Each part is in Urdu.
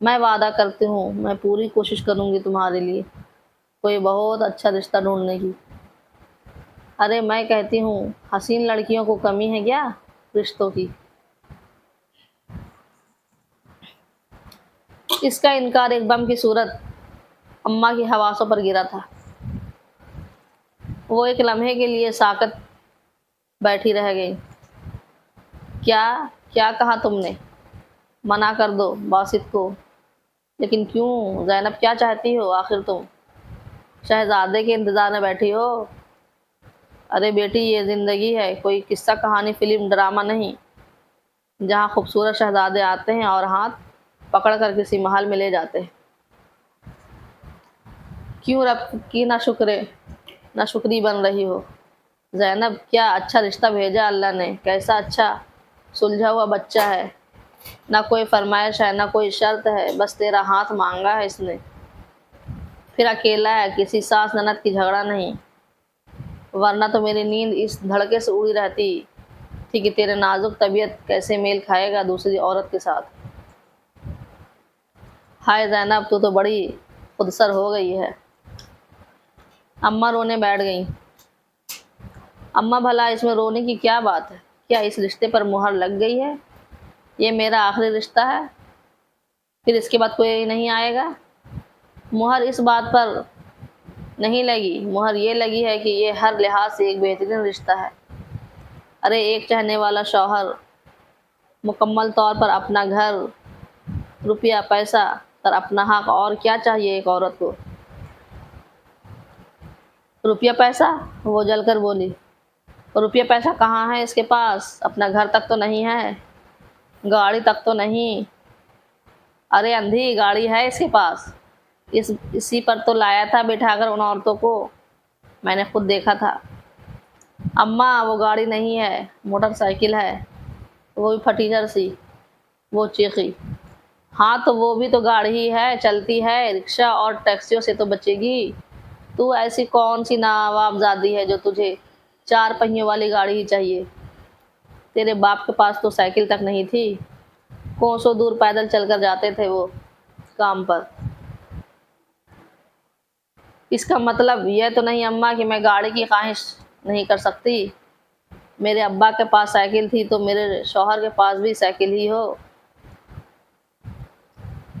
میں وعدہ کرتی ہوں میں پوری کوشش کروں گی تمہارے لیے کوئی بہت اچھا رشتہ ڈھونڈنے کی۔ ارے میں کہتی ہوں حسین لڑکیوں کو کمی ہے کیا رشتوں کی؟ اس کا انکار ایک بم کی صورت اماں کی حواسوں پر گرا تھا۔ وہ ایک لمحے کے لیے ساکت بیٹھی رہ گئی۔ کیا کیا کہا تم نے؟ منع کر دو باسط کو۔ لیکن کیوں زینب، کیا چاہتی ہو آخر تم؟ شہزادے کے انتظار میں بیٹھی ہو؟ ارے بیٹی، یہ زندگی ہے، کوئی قصہ کہانی فلم ڈرامہ نہیں جہاں خوبصورت شہزادے آتے ہیں اور ہاتھ پکڑ کر کسی محل میں لے جاتے ہیں۔ کیوں رب کی نہ شکری بن رہی ہو؟ زینب، کیا اچھا رشتہ بھیجا اللہ نے، کیسا اچھا سلجھا ہوا بچہ ہے، نہ کوئی فرمائش ہے نہ کوئی شرط ہے، بس تیرا ہاتھ مانگا ہے اس نے۔ پھر اکیلا ہے، کسی ساس نند کی جھگڑا نہیں، ورنہ تو میری نیند اس دھڑکے سے اڑی رہتی تھی کہ تیرے نازک طبیعت کیسے میل کھائے گا دوسری عورت کے ساتھ۔ ہائے زینب، تو بڑی خودسر ہو گئی ہے۔ اماں رونے بیٹھ گئیں۔ اماں بھلا اس میں رونے کی کیا بات ہے؟ کیا اس رشتے پر مہر لگ گئی ہے؟ یہ میرا آخری رشتہ ہے، پھر اس کے بعد کوئی نہیں آئے گا؟ مہر اس بات پر نہیں لگی، مہر یہ لگی ہے کہ یہ ہر لحاظ سے ایک بہترین رشتہ ہے۔ ارے ایک چاہنے والا شوہر، مکمل طور پر اپنا گھر، روپیہ پیسہ اور اپنا حق، اور کیا چاہیے ایک عورت کو؟ روپیہ پیسہ؟ وہ جل کر بولی۔ روپیہ پیسہ کہاں ہے اس کے پاس؟ اپنا گھر تک تو نہیں ہے، گاڑی تک تو نہیں۔ ارے اندھی، گاڑی ہے اس کے پاس، اسی پر تو لایا تھا بٹھا کر ان عورتوں کو، میں نے خود دیکھا تھا۔ اماں وہ گاڑی نہیں ہے، موٹر سائیکل ہے، وہ بھی پھٹیچر سی، وہ چیخی۔ ہاں تو وہ بھی تو گاڑی ہی ہے، چلتی ہے، رکشہ اور ٹیکسیوں سے تو بچے گی۔ تو ایسی کون سی نواب زادی ہے جو تجھے 4 پہیوں والی گاڑی ہی چاہیے؟ تیرے باپ کے پاس تو سائیکل تک نہیں تھی، کوسوں دور پیدل چل کر جاتے تھے وہ کام پر۔ اس کا مطلب یہ تو نہیں اماں کہ میں گاڑی کی خواہش نہیں کر سکتی؟ میرے ابا کے پاس سائیکل تھی تو میرے شوہر کے پاس بھی سائیکل ہی ہو۔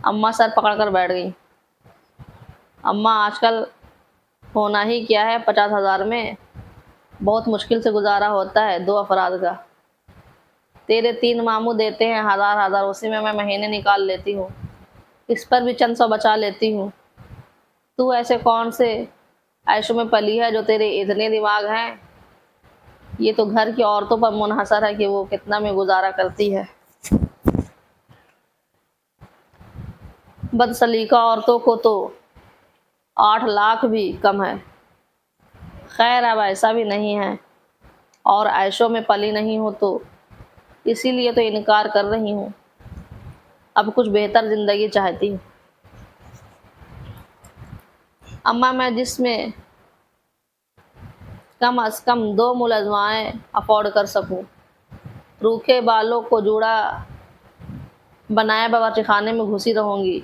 اماں سر پکڑ کر بیٹھ گئی۔ اماں آج کل ہونا ہی کیا ہے 50,000 میں؟ بہت مشکل سے گزارا ہوتا ہے 2 افراد کا۔ تیرے 3 ماموں دیتے ہیں 1000، اسی میں مہینے نکال لیتی ہوں، اس پر بھی چند سو بچا لیتی ہوں۔ تو ایسے کون سے عیشوں میں پلی ہے جو تیرے اتنے دماغ ہیں؟ یہ تو گھر کی عورتوں پر منحصر ہے کہ وہ کتنا میں گزارا کرتی ہے۔ بد سلیقہ عورتوں کو تو 8 لاکھ بھی کم ہے۔ خیر اب ایسا بھی نہیں ہے، اور عیشوں میں پلی نہیں ہو تو اسی لیے تو انکار کر رہی ہوں، اب کچھ بہتر زندگی چاہتی ہوں۔ اماں میں جس میں کم از کم 2 ملازمائیں افورڈ کر سکوں، روکھے بالوں کو جوڑا بنائے باورچی خانے میں گھسی رہوں گی۔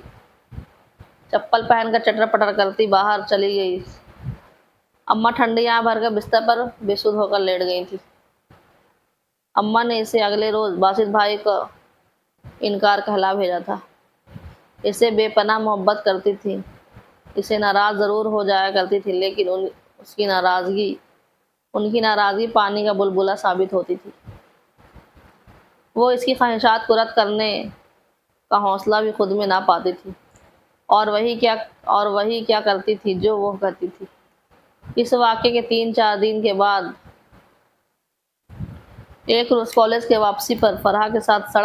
چپل پہن کر چٹر پٹر کرتی باہر چلی گئی۔ اماں ٹھنڈی آنکھ بھر کر بستر پر بے سدھ ہو کر لیٹ گئی تھی۔ اماں نے اسے اگلے روز باسط بھائی کا انکار کہلا بھیجا تھا۔ اسے بے پناہ محبت کرتی تھی، اسے ناراض ضرور ہو جایا کرتی تھی، لیکن ان کی ناراضگی پانی کا بلبلہ ثابت ہوتی تھی۔ وہ اس کی خواہشات کو رد کرنے کا حوصلہ بھی خود میں نہ پاتی تھی، اور وہی کیا کرتی تھی جو وہ کہتی تھی۔ اس واقعے کے 3-4 دن کے بعد ایک روز کالج کے واپسی پر فرحہ کے ساتھ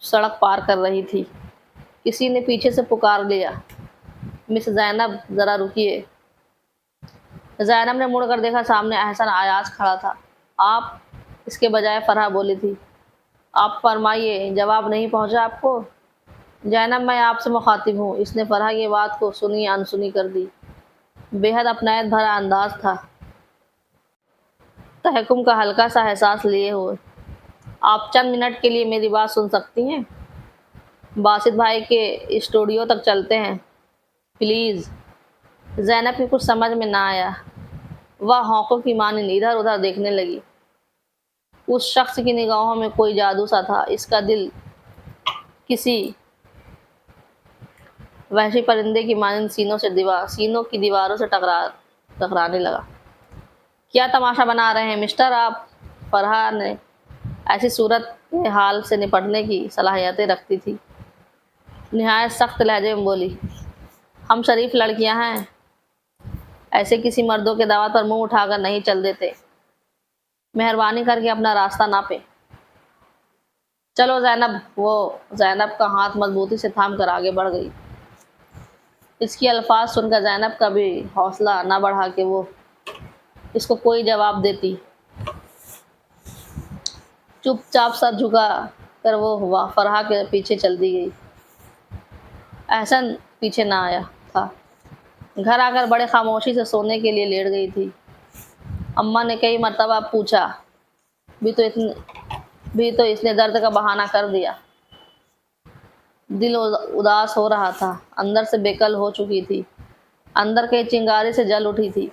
سڑک پار کر رہی تھی، کسی نے پیچھے سے پکار لیا، مس زینب ذرا رکیے۔ زینب نے مڑ کر دیکھا، سامنے احسن ایاز کھڑا تھا۔ آپ؟ اس کے بجائے فرحہ بولی تھی۔ آپ فرمائیے، جواب نہیں پہنچا آپ کو؟ زینب میں آپ سے مخاطب ہوں۔ اس نے فرحہ کی بات کو سنی انسنی کر دی۔ بے حد اپنائیت بھرا انداز تھا، تحکم کا ہلکا سا احساس لیے ہوئے۔ آپ چند منٹ کے لیے میری بات سن سکتی ہیں؟ باسط بھائی کے اسٹوڈیو تک چلتے ہیں پلیز۔ زینب کی کچھ سمجھ میں نہ آیا، وہ ہونکوں کی مانند ادھر ادھر دیکھنے لگی۔ اس شخص کی نگاہوں میں کوئی جادو سا تھا، اس کا دل کسی وحشی پرندے کی مانند سینوں کی دیواروں سے ٹکرانے لگا۔ کیا تماشا بنا رہے ہیں مسٹر آپ؟ فرحہ نے ایسی صورت حال سے نپٹنے کی صلاحیتیں رکھتی تھی، نہایت سخت لہجے میں بولی، ہم شریف لڑکیاں ہیں، ایسے کسی مردوں کے دعوت پر منہ اٹھا کر نہیں چل دیتے، مہربانی کر کے اپنا راستہ ناپیں۔ چلو زینب۔ وہ زینب کا ہاتھ مضبوطی سے تھام کر آگے بڑھ گئی۔ اس کی الفاظ سن کر زینب کا بھی حوصلہ نہ بڑھا کہ وہ اس کو کوئی جواب دیتی۔ چپ چاپ سر جھکا کر وہ فرحہ کے پیچھے چلتی گئی۔ احسن پیچھے نہ آیا تھا، گھر آ کر بڑے خاموشی سے سونے کے لیے لیٹ گئی تھی۔ اماں نے کئی مرتبہ پوچھا بھی تو اس نے درد کا بہانہ کر دیا۔ دل اداس ہو رہا تھا، اندر سے بےکل ہو چکی تھی، اندر کے چنگاری سے جل اٹھی تھی۔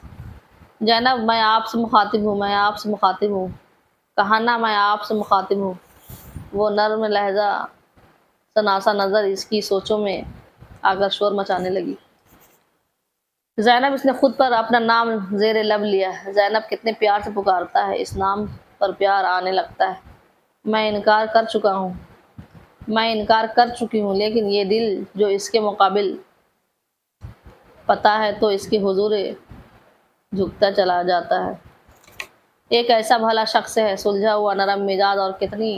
زینب میں آپ سے مخاطب ہوں، میں آپ سے مخاطب ہوں، کہا نا میں آپ سے مخاطب ہوں۔ وہ نرم لہجہ شناسا نظر اس کی سوچوں میں آ کر شور مچانے لگی۔ زینب، اس نے خود پر اپنا نام زیر لب لیا ہے، زینب کتنے پیار سے پکارتا ہے، اس نام پر پیار آنے لگتا ہے۔ میں انکار کر چکی ہوں، لیکن یہ دل جو اس کے مقابل پتا ہے تو اس کے حضور جھکتا چلا جاتا ہے۔ ایک ایسا بھلا شخص ہے، سلجھا ہوا، نرم مزاج، اور کتنی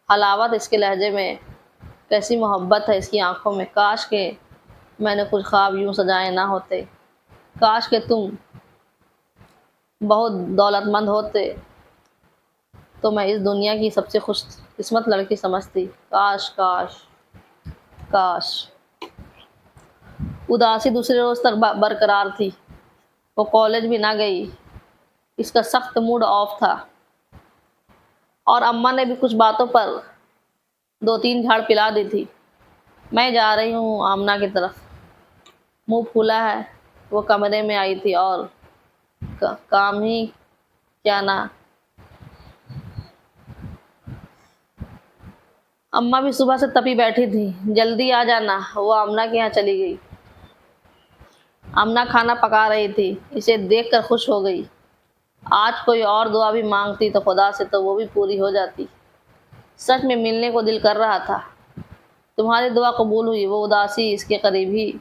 حلاوت اس کے لہجے میں، کیسی محبت ہے اس کی آنکھوں میں۔ کاش کہ میں نے کچھ خواب یوں سجائے نہ ہوتے، کاش کہ تم بہت دولت مند ہوتے تو میں اس دنیا کی سب سے خوش قسمت لڑکی سمجھتی، کاش کاش کاش۔ اداسی دوسرے روز تک برقرار تھی، وہ کالج بھی نہ گئی، اس کا سخت موڈ آف تھا، اور اماں نے بھی کچھ باتوں پر 2-3 جھاڑ پلا دی تھی۔ میں جا رہی ہوں آمنہ کی طرف، منہ پھولا ہے وہ کمرے میں آئی تھی، اور کام ہی کیا نہ۔ اماں بھی صبح سے تپی بیٹھی تھی، جلدی آ جانا۔ وہ آمنہ کے یہاں چلی گئی۔ آمنہ کھانا پکا رہی تھی، اسے دیکھ کر خوش ہو گئی۔ آج کوئی اور دعا بھی مانگتی تو خدا سے تو وہ بھی پوری ہو جاتی۔ سچ میں ملنے کو دل کر رہا تھا۔ تمہاری دعا قبول ہوئی۔ وہ اداسی اس کے قریب ہی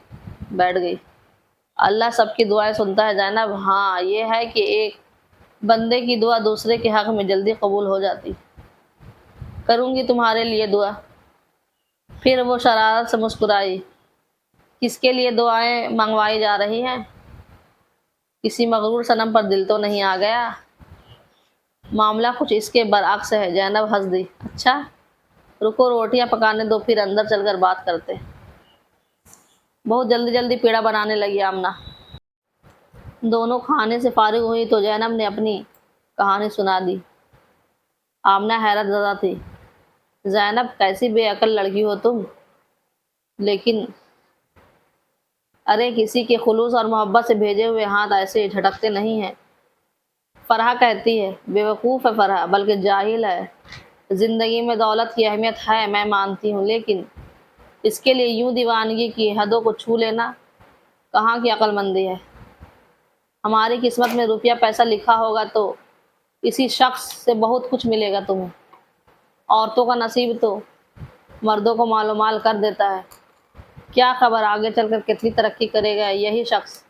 بیٹھ گئی۔ اللہ سب کی دعائیں سنتا ہے زینب، ہاں یہ ہے کہ ایک بندے کی دعا دوسرے کے حق میں جلدی قبول ہو جاتی۔ کروں گی تمہارے لیے دعا۔ پھر وہ شرارت سے مسکرائی۔ کس کے لیے دعائیں منگوائی جا رہی ہیں؟ کسی مغرور صنم پر دل تو نہیں آ گیا؟ معاملہ کچھ اس کے برعکس ہے۔ زینب ہنس دی۔ اچھا رکو، روٹیاں پکانے دو، پھر اندر چل کر بات کرتے۔ بہت جلدی پیڑا بنانے لگی آمنہ۔ دونوں کھانے سے فارغ ہوئی تو زینب نے اپنی کہانی سنا دی۔ آمنہ حیرت زدہ تھی۔ زینب کیسی بے عقل لڑکی ہو تم، لیکن ارے کسی کے خلوص اور محبت سے بھیجے ہوئے ہاتھ ایسے جھٹکتے نہیں ہیں۔ فرحہ کہتی ہے، بے وقوف ہے فرحہ، بلکہ جاہل ہے۔ زندگی میں دولت کی اہمیت ہے میں مانتی ہوں، لیکن اس کے لیے یوں دیوانگی کی حدوں کو چھو لینا کہاں کی عقل مندی ہے۔ ہماری قسمت میں روپیہ پیسہ لکھا ہوگا تو اسی شخص سے بہت کچھ ملے گا تمہیں۔ عورتوں کا نصیب تو مردوں کو مال و مال کر دیتا ہے، کیا خبر آگے چل کر کتنی ترقی کرے گا یہی شخص۔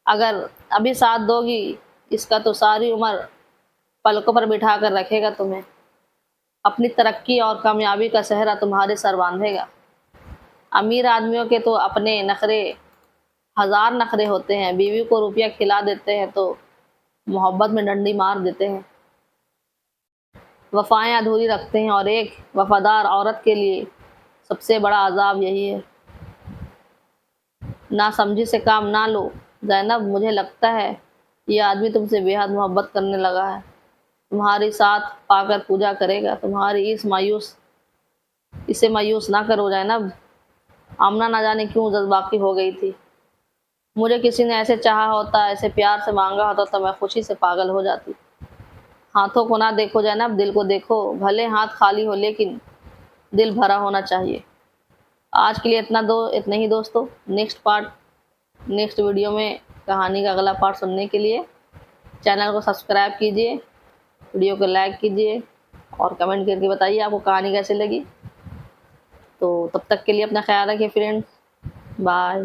اگر ابھی ساتھ دو گی اس کا تو ساری عمر پلکوں پر بٹھا کر رکھے گا تمہیں، اپنی ترقی اور کامیابی کا سہرا تمہارے سر باندھے گا۔ امیر آدمیوں کے تو اپنے نخرے 1000 نخرے ہوتے ہیں، بیوی کو روپیہ کھلا دیتے ہیں تو محبت میں ڈنڈی مار دیتے ہیں، وفائیں ادھوری رکھتے ہیں، اور ایک وفادار عورت کے لیے سب سے بڑا عذاب یہی ہے۔ ناسمجھی سے کام نہ لو زینب، مجھے لگتا ہے یہ آدمی تم سے بے حد محبت کرنے لگا ہے، تمہاری ساتھ پا کر پوجا کرے گا، تمہاری اس مایوس اسے مایوس نہ کرو زینب، آمنہ نہ جانے کیوں جذباتی ہو گئی تھی۔ مجھے کسی نے ایسے چاہا ہوتا، ایسے پیار سے مانگا ہوتا تو میں خوشی سے پاگل ہو جاتی۔ ہاتھوں کو نہ دیکھو زینب، دل کو دیکھو، بھلے ہاتھ خالی ہو لیکن دل بھرا ہونا چاہیے۔ آج کے لیے اتنا ہی دوستو۔ نیکسٹ ویڈیو میں کہانی کا اگلا پارٹ سننے کے لیے چینل کو سبسکرائب کیجئے، ویڈیو کو لائک کیجئے اور کمنٹ کر کے بتائیے آپ کو کہانی کیسی لگی۔ تو تب تک کے لیے اپنا خیال رکھیے فرینڈز، بائے۔